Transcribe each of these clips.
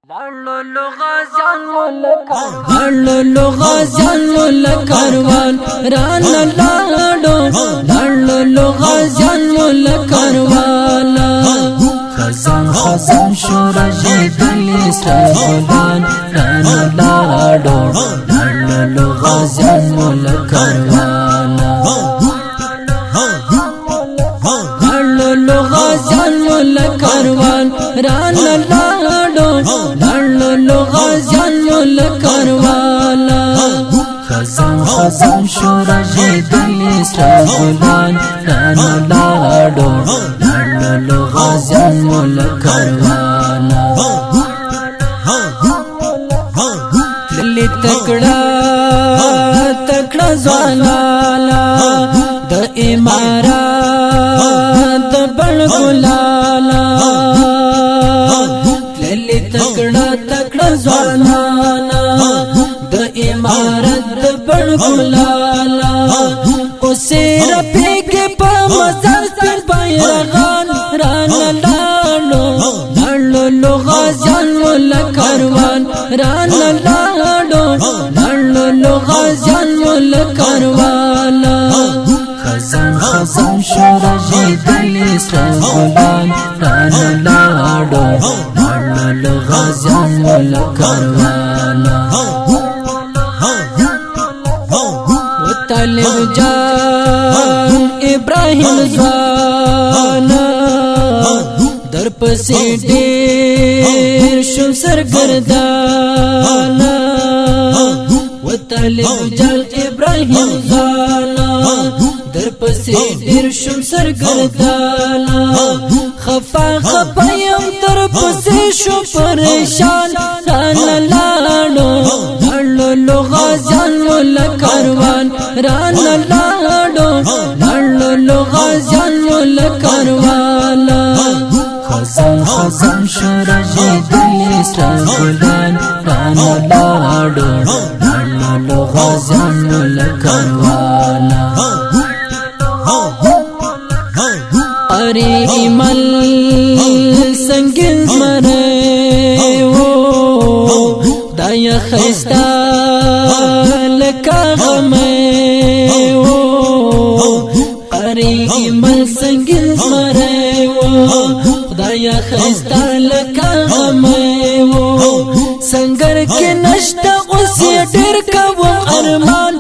لړلو غازیان مول کاروان ران لاړو لړلو غازیان مول کاروان خزان شورجی دلی سرگلان ران لاړو لړلو غازیان مول کاروان لړلو غازیان مول کاروان ران لاړو لړلو غازیان مول کاروان خزان شورجی دلی سرگلان ران لاړو لړلو غازیان مول کاروان دلی تکړه ځوالالا د امارات بړګلالا دلی تکړه ځوالالا د امارات بړګلالا اوسه رپیګ په مزار سر بیرغان ران لاړو غازیان مول کاروان ران لاړو لړلو غازیان مول کاروان خزان شورجی دلی سرگلان ران لاړو لړلو غازیان مول کاروان طالب جان ابراهیم زوانا در پسې ډېر شو سرګردانا و طالب جان ابراهیم زوانا در پسې ډېر شو سرګردانا خفا یم در پسې شو پریشان ران لاړو لړلو غازیان مول کاروان ران لاړو لړلو غازیان مول کاروان خزان شورجی دلی سرگلان ران لاړو لړلو غازیان مول کاروان اری ایمل سنگین مره دای خستا لکا غمه اری ایمل سنگین مره خدایا خستا لکا غمه سنگر کې نشتا اوس ډېر کوم ارمان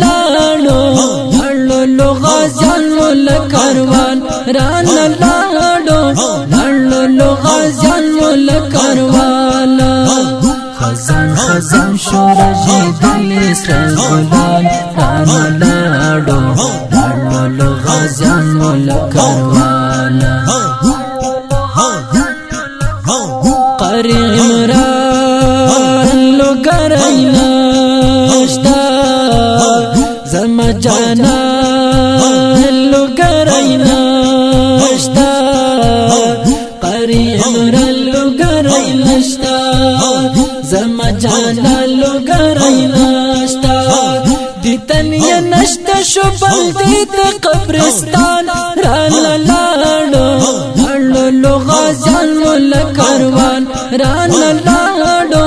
لاړو لړلو غازیان مول کاروان ران لاړو لړلو غازیان مول کاروان خزان شورجی دلی سرگلان ران لاړو لړلو غازیان مول کاروان قری عمران لګرای نشتا زما جانا لګرای نشتا قری عمران لګرای نشتا زما جانا لګرای نشتا دتنیا نشتا شو بل دې قبرستان ران لاړو لړلو غازیان مول کاروان ران لاړو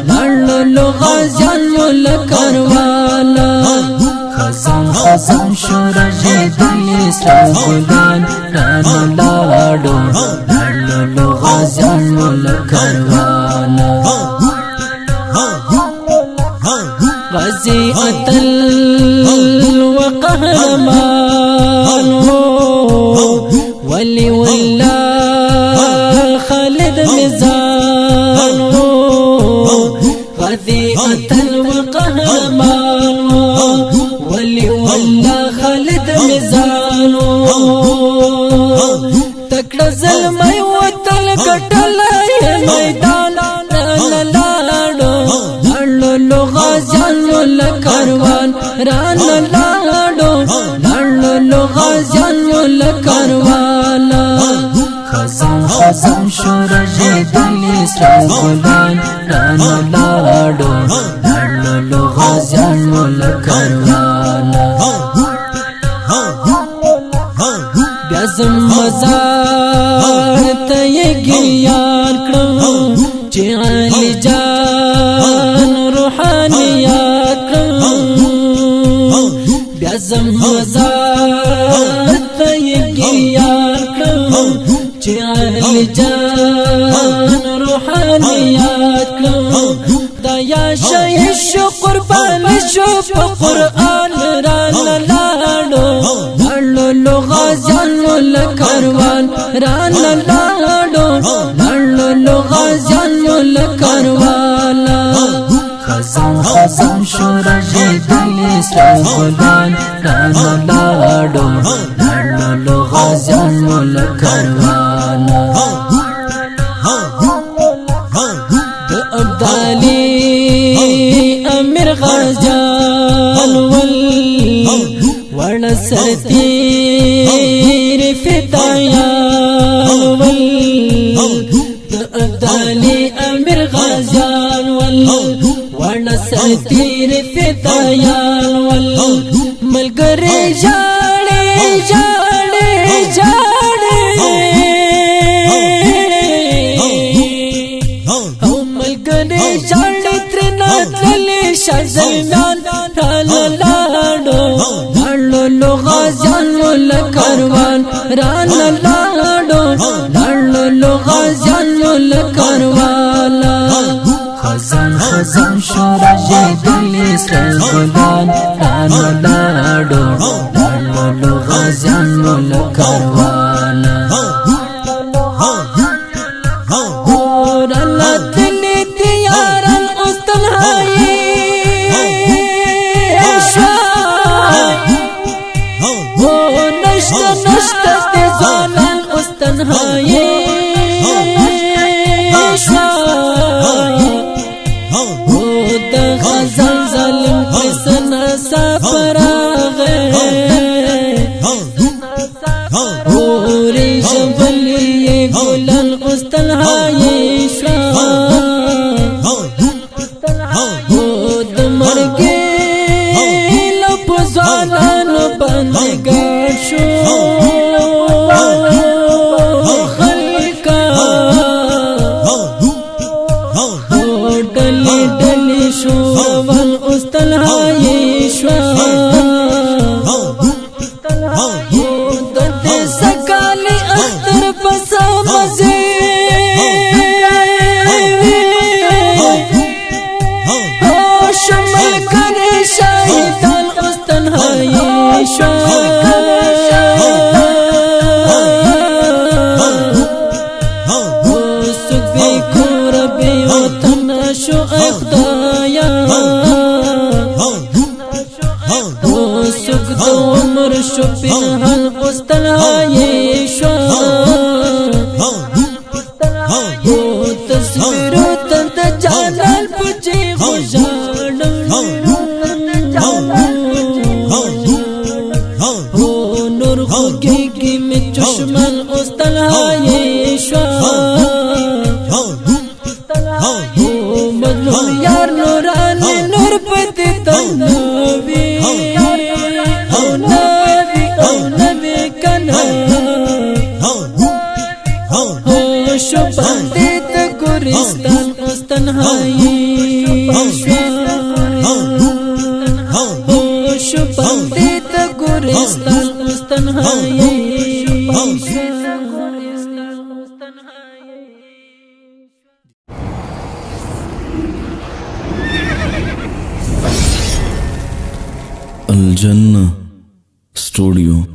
لړلو غازیان مول کاروان خزان شورجی دلی سرگلان ران لاړو لړلو غازیان مول کاروان غازی اتل وقهرمان ولی والله خالد مزان غازی اتل وقهرمان ولی والله خالد مزان تکړه زلمي وتل کټلای میدان لړلو غازیان مول کاروان ران لاړو لړلو غازیان مول کاروان خزان شورجی دلی سرگلان ران لاړو لړلو غازیان مول کاروان بیا زم مزار ته ګریان کړو چې چې علي جان روحانيات بیا زم مزار ته یګیار چې علي جان روحانيات دایا شای شو قربان شو په قران را لاړو لړلو غازیانو لکاروان را لاړو لړلو غازیانو لکاروان خزان خزان شو رژیدل اسلام ګلان را لاړو لړلو غازیانو لکاروان ابدالي امير غازيان ورن سرتير فتايان ابدالي امير غازيان ورن سرتير فتايان ملګری جاړي جاړي جاړي جاړي ترنا تللی شزلمان لاړو لړلو غازیانو لکاروان را لاړو لړلو غازیانو لکاروان خزان خزان شو رژیدل اسلام ګلان را لاړو لړلو غازیانو لکاروان نشته ځوانان اوس تنهایی شوا د غزل ظالم کسنا سفراغه اوري جبلي ګلان اوس تنهایی شوا د مرګ لپ ځوانان باندې ګډ شو خلکا ډلې ډلې شو ول اوس تنهایی شو د دې سکالي اختر پس مزه شمل کړي شهیدان اوس تنهایی شو شو خدایا سوک دو عمر شو پنهان اوس تنهایی شو تصویرو تند جانال پچی خوشاڑم نور خوگی کی میں چشمن اوس تنهایی شو مظلوم یار نورانی نور پتی تنوی او نبی کنا شو بندی تا گورستان اوس تنهایی شو بندی تا گورستان اوس تنهایی الجنة ستوديو